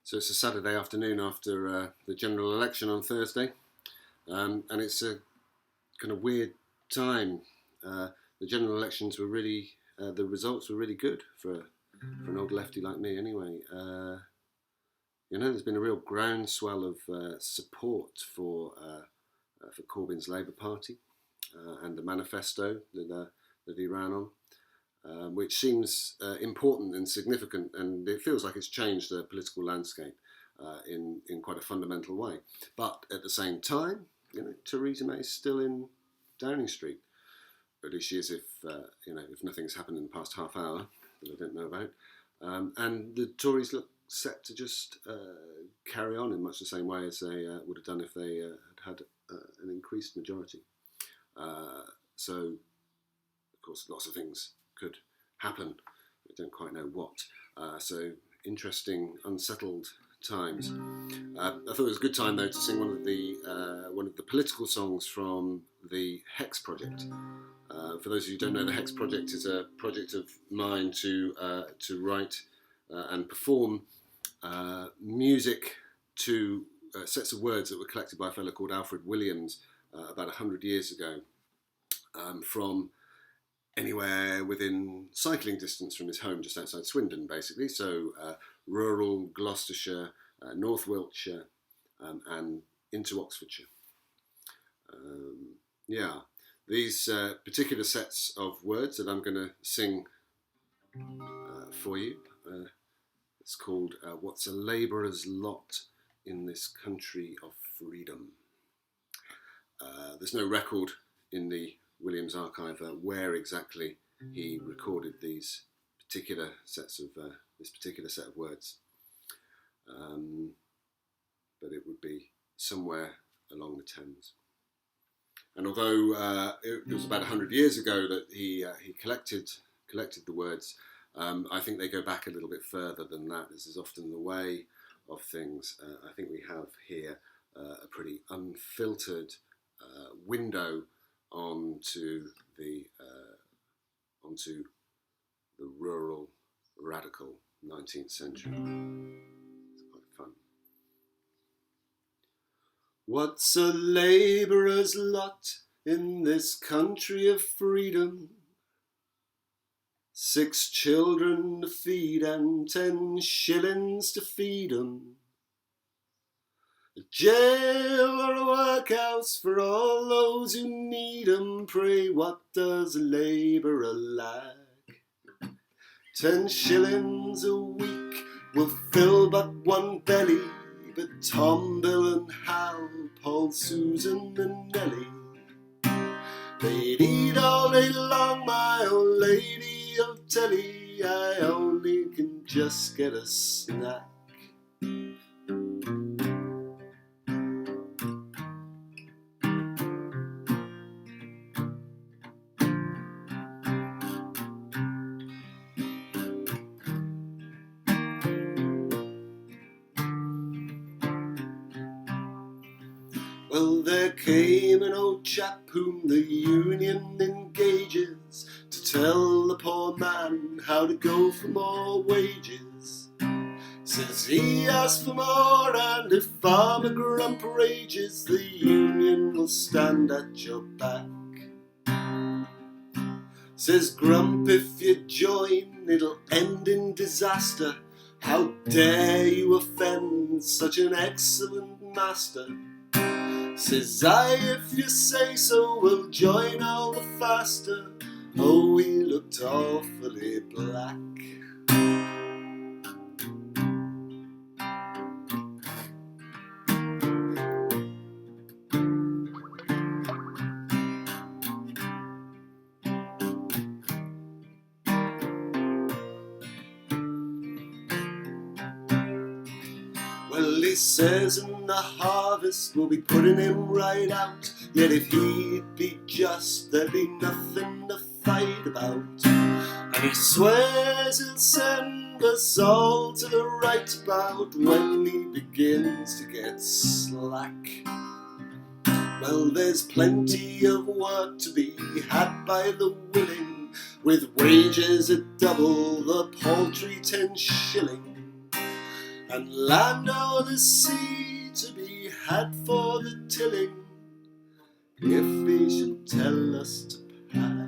So it's a Saturday afternoon after the general election on Thursday, and it's a kind of weird time. The general elections were really, the results were really good for an old lefty like me anyway. There's been a real groundswell of support for Corbyn's Labour Party and the manifesto that he ran on. Which seems important and significant, and it feels like it's changed the political landscape in quite a fundamental way. But at the same time, Theresa May is still in Downing Street, but as she is if nothing's happened in the past half hour that I don't know about, and the Tories look set to just carry on in much the same way as they would have done if they had an increased majority. So, of course, lots of things could happen. We don't quite know what. So interesting, unsettled times. I thought it was a good time though to sing one of the political songs from the Hex Project. For those of you who don't know, the Hex Project is a project of mine to write and perform music to sets of words that were collected by a fellow called Alfred Williams about 100 years ago from anywhere within cycling distance from his home just outside Swindon, basically. So rural Gloucestershire, North Wiltshire, and into Oxfordshire. These particular sets of words that I'm going to sing for you, it's called What's a Labourer's Lot in This Country of Freedom. There's no record in the Williams archive where exactly he recorded these particular sets of this particular set of words, but it would be somewhere along the Thames. And although it was about 100 years ago that he collected the words, I think they go back a little bit further than that. This is often the way of things. I think we have here a pretty unfiltered window onto the rural, radical 19th century. It's quite fun. What's a labourer's lot in this country of freedom? 6 children to feed and 10 shillings to feed 'em. A jail or a workhouse for all those who need 'em. Pray, what does a labourer lack? 10 shillings a week will fill but one belly, but Tom, Bill and Hal, Paul, Susan and Nellie, they'd eat all day long, my old lady of telly. I only can just get a snack. Well, there came an old chap whom the union engages to tell the poor man how to go for more wages. Says he asks for more, and if Farmer Grump rages, the union will stand at your back. Says Grump, if you join, it'll end in disaster. How dare you offend such an excellent master? Says I, if you say so, we'll join all the faster. Oh, he looked awfully black. Well, he says in the harvest we'll be putting him right out. Yet if he'd be just, there'd be nothing to fight about. And he swears he'll send us all to the right about when he begins to get slack. Well, there's plenty of work to be had by the willing, with wages at double the paltry 10 shilling. and land o'er the sea to be had for the tilling, if he should tell us to pass.